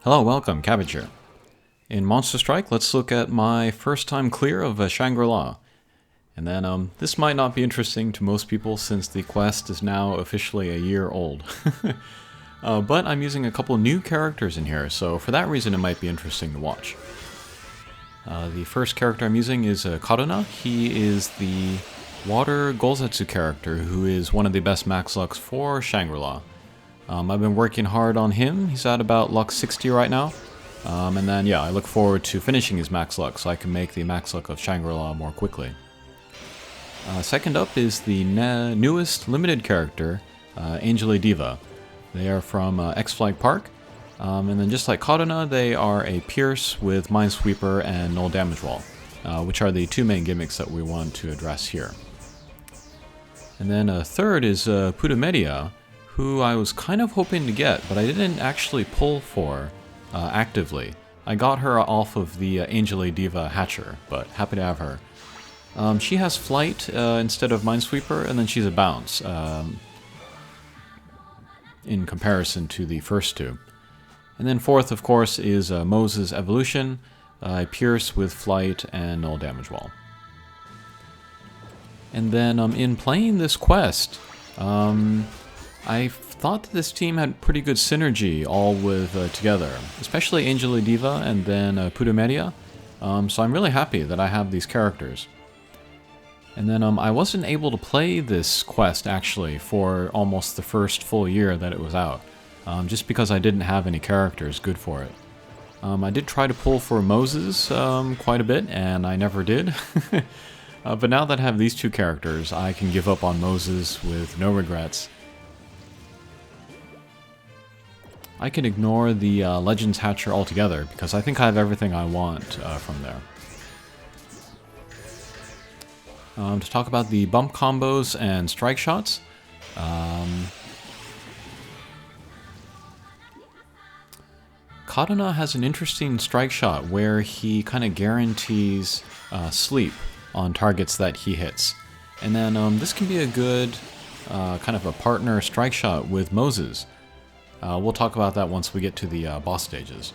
Hello, welcome, Cabbage here. In Monster Strike, let's look at my first time clear of Shangri-La. And then, this might not be interesting to most people since the quest is now officially a year old. But I'm using a couple new characters in here, so for that reason it might be interesting to watch. The first character I'm using is Katana. He is the water Gozetsu character who is one of the best max lucks for Shangri-La. I've been working hard on him. He's at about luck 60 right now. And then, yeah, I look forward to finishing his max luck so I can make the max luck of Shangri-La more quickly. Second up is the newest limited character, Angely Diva. They are from X-Flag Park. And then just like Katana, they are a Pierce with Minesweeper and Null Damage Wall, which are the two main gimmicks that we want to address here. And then third is Putumedia, who I was kind of hoping to get, but I didn't actually pull for actively. I got her off of the Angely Diva Hatcher, but happy to have her. She has Flight instead of Minesweeper, and then she's a Bounce in comparison to the first two. And then fourth, of course, is Moses' Evolution, Pierce with Flight and Null Damage Wall. And then in playing this quest, I thought that this team had pretty good synergy all with together, especially Angely Diva and then Putumedia. So I'm really happy that I have these characters. And then I wasn't able to play this quest actually for almost the first full year that it was out, just because I didn't have any characters good for it. I did try to pull for Moses quite a bit, and I never did. But now that I have these two characters, I can give up on Moses with no regrets. I can ignore the Legends Hatcher altogether, because I think I have everything I want from there. To talk about the bump combos and strike shots, Katana has an interesting strike shot where he kind of guarantees sleep on targets that he hits. And then this can be a good kind of a partner strike shot with Moses. We'll talk about that once we get to the boss stages.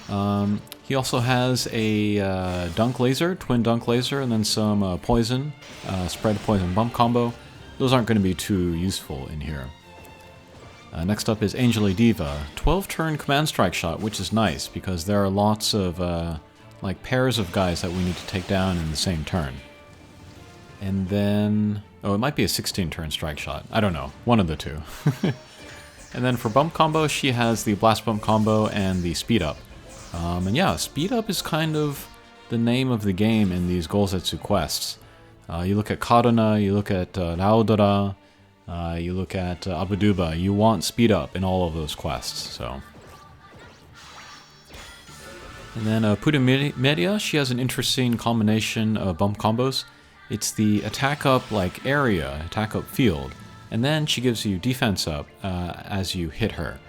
He also has a dunk laser, twin dunk laser, and then some poison, spread poison bump combo. Those aren't going to be too useful in here. Next up is Angely Diva, 12-turn command strike shot, which is nice because there are lots of like pairs of guys that we need to take down in the same turn. And then, oh, it might be a 16-turn strike shot. I don't know, one of the two. And then for bump combo, she has the blast bump combo and the speed up. And yeah, speed up is kind of the name of the game in these Gozetsu quests. You look at Katana, you look at Raodora, you look at Abuduba, you want speed up in all of those quests, so. And then Putumedia, she has an interesting combination of bump combos. It's the attack up like area, attack up field, and then she gives you defense up as you hit her.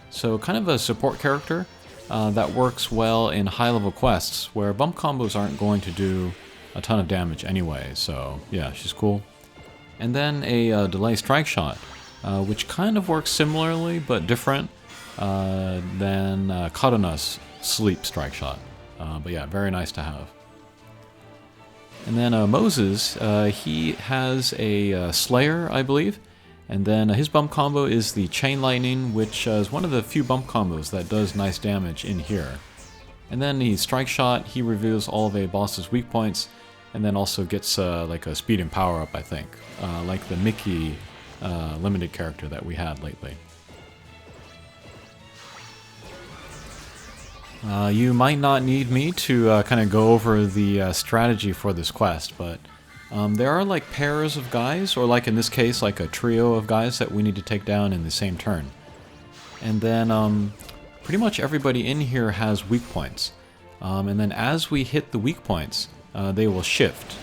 So kind of a support character that works well in high-level quests where bump combos aren't going to do a ton of damage anyway, so yeah, she's cool. And then a delay strike shot, which kind of works similarly but different than Katana's sleep strike shot. But yeah, very nice to have. And then Moses, he has a Slayer, I believe. And then his bump combo is the Chain Lightning, which is one of the few bump combos that does nice damage in here. And then the Strike Shot, he reveals all of a boss's weak points, and then also gets like a speed and power up, I think. Like the Mickey limited character that we had lately. You might not need me to kind of go over the strategy for this quest, but there are like pairs of guys, or like in this case, like a trio of guys that we need to take down in the same turn. And then pretty much everybody in here has weak points. And then as we hit the weak points, they will shift.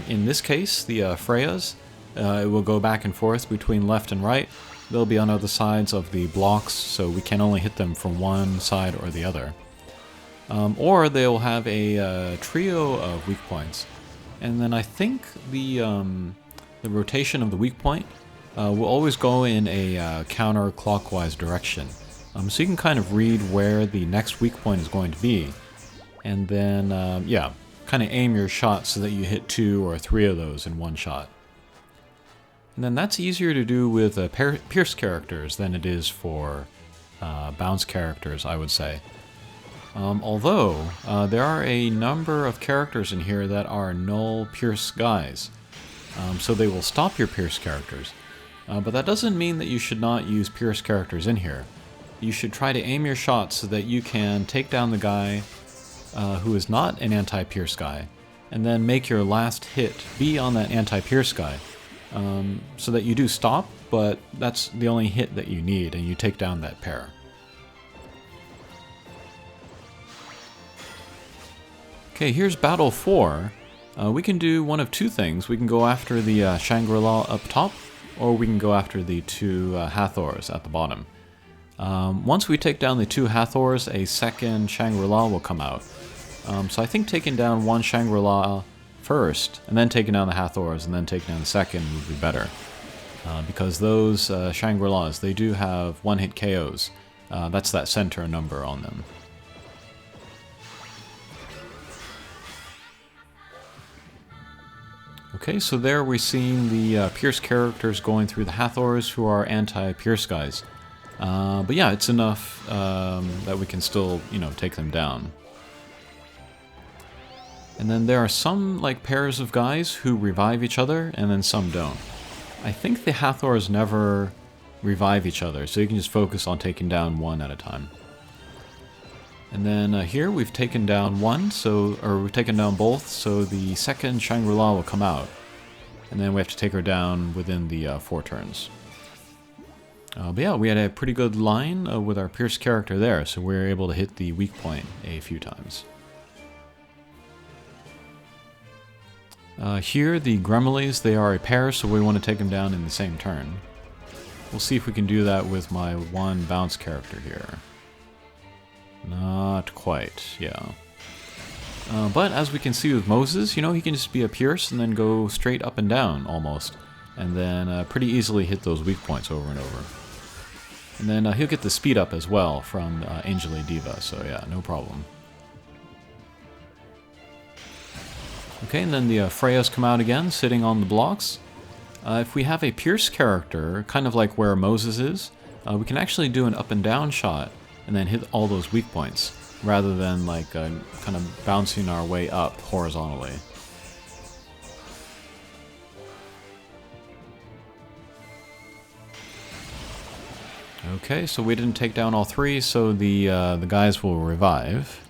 In this case, the Freyas, it will go back and forth between left and right. They'll be on other sides of the blocks, so we can only hit them from one side or the other. Or they'll have a trio of weak points. And then I think the rotation of the weak point will always go in a counterclockwise direction. So you can kind of read where the next weak point is going to be. And then, yeah, kind of aim your shot so that you hit 2 or 3 of those in one shot. And then that's easier to do with Pierce characters than it is for bounce characters, I would say. Although, there are a number of characters in here that are null Pierce guys. So they will stop your Pierce characters. But that doesn't mean that you should not use Pierce characters in here. You should try to aim your shots so that you can take down the guy who is not an anti-Pierce guy, and then make your last hit be on that anti-Pierce guy. So that you do stop, but that's the only hit that you need, and you take down that pair. Okay, here's Battle 4. We can do one of two things. We can go after the Shangri-La up top, or we can go after the 2 Hathors at the bottom. Once we take down the 2 Hathors, a second Shangri-La will come out. So I think taking down one Shangri-La first, and then taking down the Hathors, and then taking down the second would be better. Because those Shangri-Las, they do have one-hit KOs. That's that center number on them. Okay, so there we're seeing the Pierce characters going through the Hathors, who are anti-Pierce guys. But yeah, it's enough that we can still, take them down. And then there are some pairs of guys who revive each other, and then some don't. I think the Hathors never revive each other, so you can just focus on taking down one at a time. And then here we've taken down one, or we've taken down both, so the second Shangri-La will come out. And then we have to take her down within the 4 turns. But yeah, we had a pretty good line with our Pierce character there, so we were able to hit the weak point a few times. Here, the Gremlins, they are a pair, so we want to take them down in the same turn. We'll see if we can do that with my one bounce character here. Not quite, yeah. But as we can see with Moses, he can just be a Pierce and then go straight up and down, almost. And then pretty easily hit those weak points over and over. And then he'll get the speed up as well from Angely Diva, so yeah, no problem. Okay, and then the Freyas come out again, sitting on the blocks. If we have a Pierce character, kind of like where Moses is, we can actually do an up and down shot and then hit all those weak points, rather than kind of bouncing our way up horizontally. Okay, so we didn't take down all 3, so the guys will revive.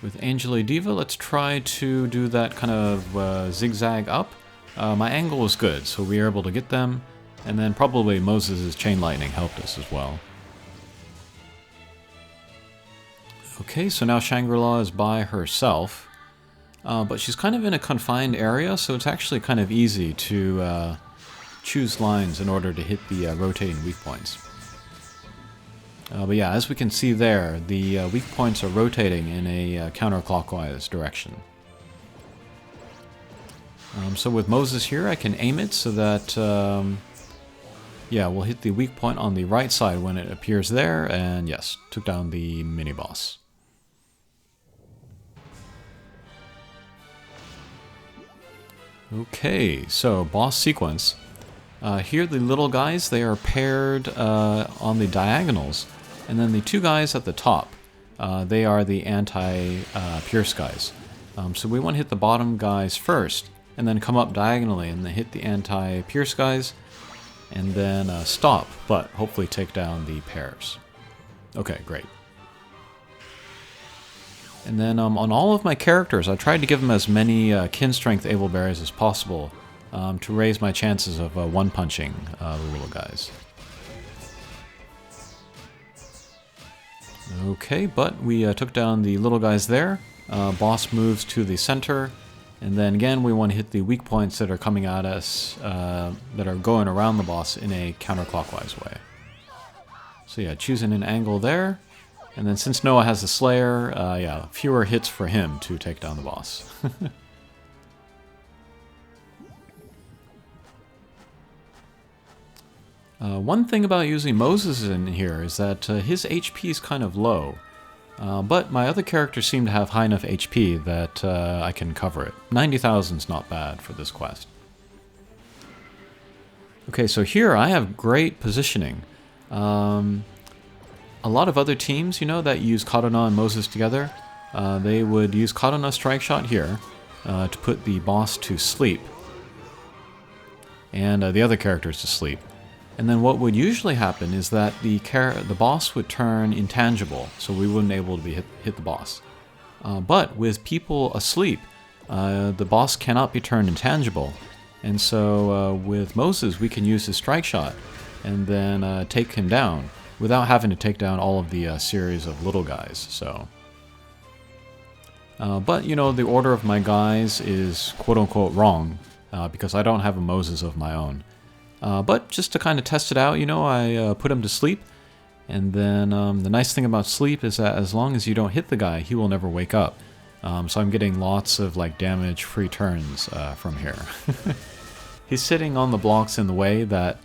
With Angely Diva, let's try to do that kind of zigzag up. My angle was good, so we were able to get them. And then probably Moses' Chain Lightning helped us as well. Okay, so now Shangri-La is by herself. But she's kind of in a confined area, so it's actually kind of easy to choose lines in order to hit the rotating weak points. But yeah, as we can see there, the weak points are rotating in a counterclockwise direction. So with Moses here, I can aim it so that... yeah, we'll hit the weak point on the right side when it appears there, and yes, took down the mini-boss. Okay, so boss sequence. Here the little guys, they are paired on the diagonals, and then the 2 guys at the top, they are the anti-Pierce guys. So we want to hit the bottom guys first, and then come up diagonally and then hit the anti-Pierce guys, and then stop, but hopefully take down the pairs. Okay, great. And then on all of my characters, I tried to give them as many kin strength able berries as possible to raise my chances of one-punching the little guys. Okay, but we took down the little guys there. Boss moves to the center. And then again, we want to hit the weak points that are coming at us, that are going around the boss in a counterclockwise way. So yeah, choosing an angle there. And then since Noah has the Slayer, yeah, fewer hits for him to take down the boss. One thing about using Moses in here is that his HP is kind of low. But my other characters seem to have high enough HP that I can cover it. 90,000 is not bad for this quest. Okay, so here I have great positioning. A lot of other teams, you know, that use Katana and Moses together, they would use Katana Strike Shot here to put the boss to sleep. And the other characters to sleep. And then what would usually happen is that the boss would turn intangible, so we wouldn't able to hit the boss. But with people asleep, the boss cannot be turned intangible. And so with Moses, we can use his strike shot and then take him down without having to take down all of the series of little guys. So, but you know, the order of my guys is quote-unquote wrong because I don't have a Moses of my own. But just to kind of test it out, you know, I put him to sleep. And then the nice thing about sleep is that as long as you don't hit the guy, he will never wake up. So I'm getting lots of like damage-free turns from here. He's sitting on the blocks in a way that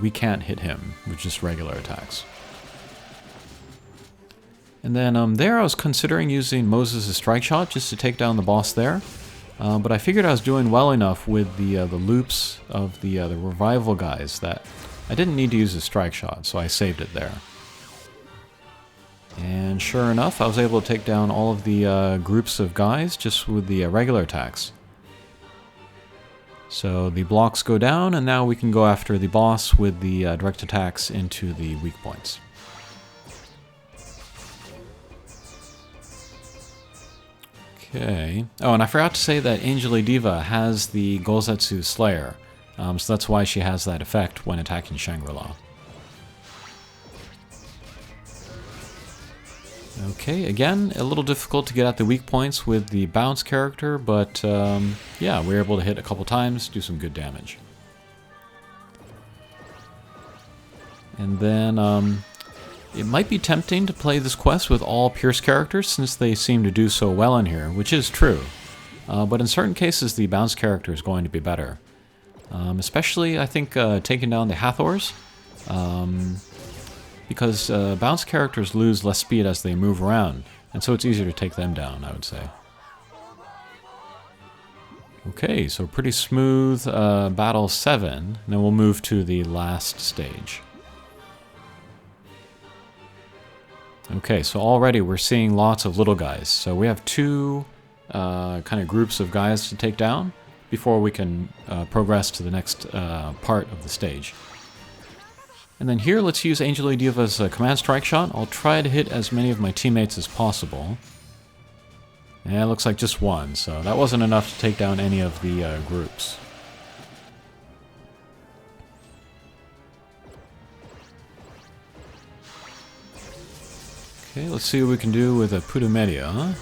we can't hit him with just regular attacks. And then there I was considering using Moses' strike shot just to take down the boss there. But I figured I was doing well enough with the loops of the revival guys that I didn't need to use a strike shot, so I saved it there. And sure enough, I was able to take down all of the groups of guys just with the regular attacks. So the blocks go down, and now we can go after the boss with the direct attacks into the weak points. Okay. Oh, and I forgot to say that Angely Diva has the Gozetsu Slayer, so that's why she has that effect when attacking Shangri-La. Okay, again, a little difficult to get at the weak points with the bounce character, but yeah, we were able to hit a couple times, do some good damage. And then it might be tempting to play this quest with all Pierce characters since they seem to do so well in here, which is true. But in certain cases, the bounce character is going to be better. Especially, I think, taking down the Hathors. Because bounce characters lose less speed as they move around, and so it's easier to take them down, I would say. Okay, so pretty smooth battle 7, and then we'll move to the last stage. Okay, so already we're seeing lots of little guys. So we have two kind of groups of guys to take down before we can progress to the next part of the stage. And then here, let's use Angely Diva's command strike shot. I'll try to hit as many of my teammates as possible. Yeah, it looks like just one, so that wasn't enough to take down any of the groups. Okay, let's see what we can do with a Putumedia.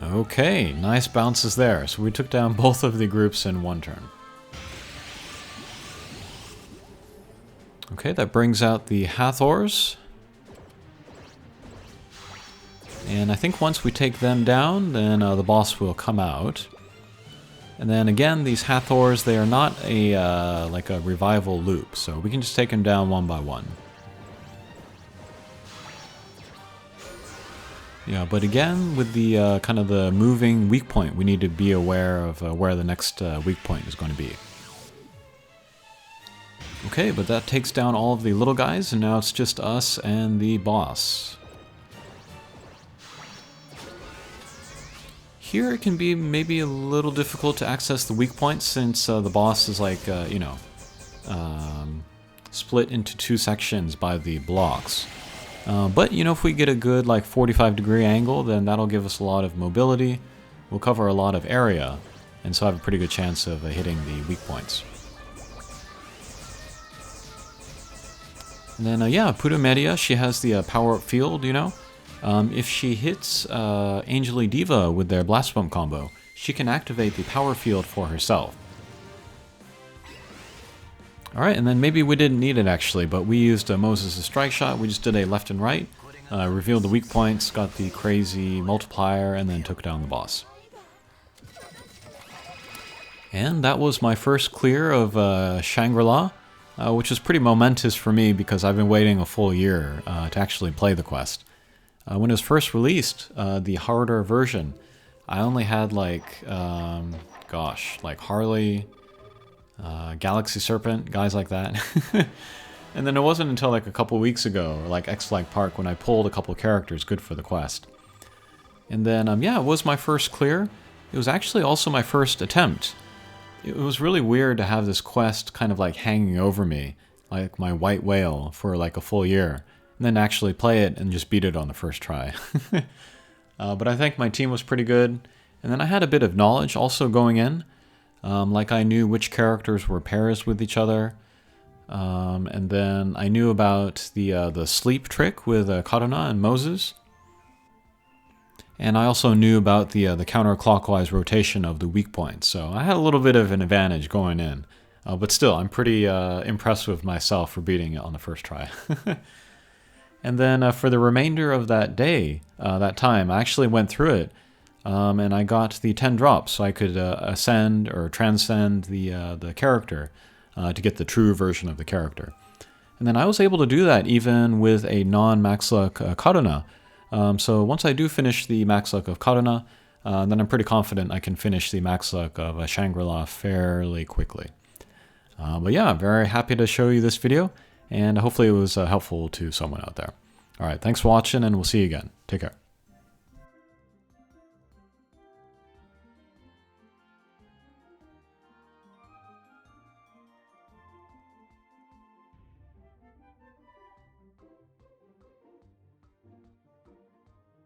Okay, nice bounces there. So we took down both of the groups in one turn. Okay, that brings out the Hathors. And I think once we take them down, then the boss will come out. And then again, these Hathors, they are not a like a revival loop, so we can just take them down one by one. Yeah, but again, with the kind of the moving weak point, we need to be aware of where the next weak point is going to be. Okay, but that takes down all of the little guys, and now it's just us and the boss. Here it can be maybe a little difficult to access the weak points since the boss is like, split into two sections by the blocks. But, you know, if we get a good, like, 45-degree angle, then that'll give us a lot of mobility. We'll cover a lot of area, and so I have a pretty good chance of hitting the weak points. And then, yeah, Putumedia, she has the power-up field, you know. If she hits Angely Diva with their Blast Bump combo, she can activate the power field for herself. Alright, and then maybe we didn't need it actually, but we used Moses' strike shot. We just did a left and right, revealed the weak points, got the crazy multiplier, and then took down the boss. And that was my first clear of Shangri-La, which was pretty momentous for me because I've been waiting a full year to actually play the quest. When it was first released, the harder version, I only had like, like Harley, Galaxy Serpent, guys like that. And then it wasn't until like a couple weeks ago, or like X-Flag Park, when I pulled a couple characters good for the quest. And then, yeah, it was my first clear. It was actually also my first attempt. It was really weird to have this quest kind of like hanging over me, like my white whale, for like a full year, and then actually play it and just beat it on the first try. But I think my team was pretty good, and then I had a bit of knowledge also going in. Like I knew which characters were pairs with each other, and then I knew about the sleep trick with Katana and Moses. And I also knew about the counterclockwise rotation of the weak points, so I had a little bit of an advantage going in. But still, I'm pretty impressed with myself for beating it on the first try. And then for the remainder of that day, that time, I actually went through it, and I got the 10 drops, so I could ascend or transcend the character to get the true version of the character. And then I was able to do that even with a non-max luck Katana. So once I do finish the max luck of Katana, then I'm pretty confident I can finish the max luck of Shangri-La fairly quickly. But yeah, I'm very happy to show you this video, and hopefully it was helpful to someone out there. Alright, thanks for watching, and we'll see you again. Take care.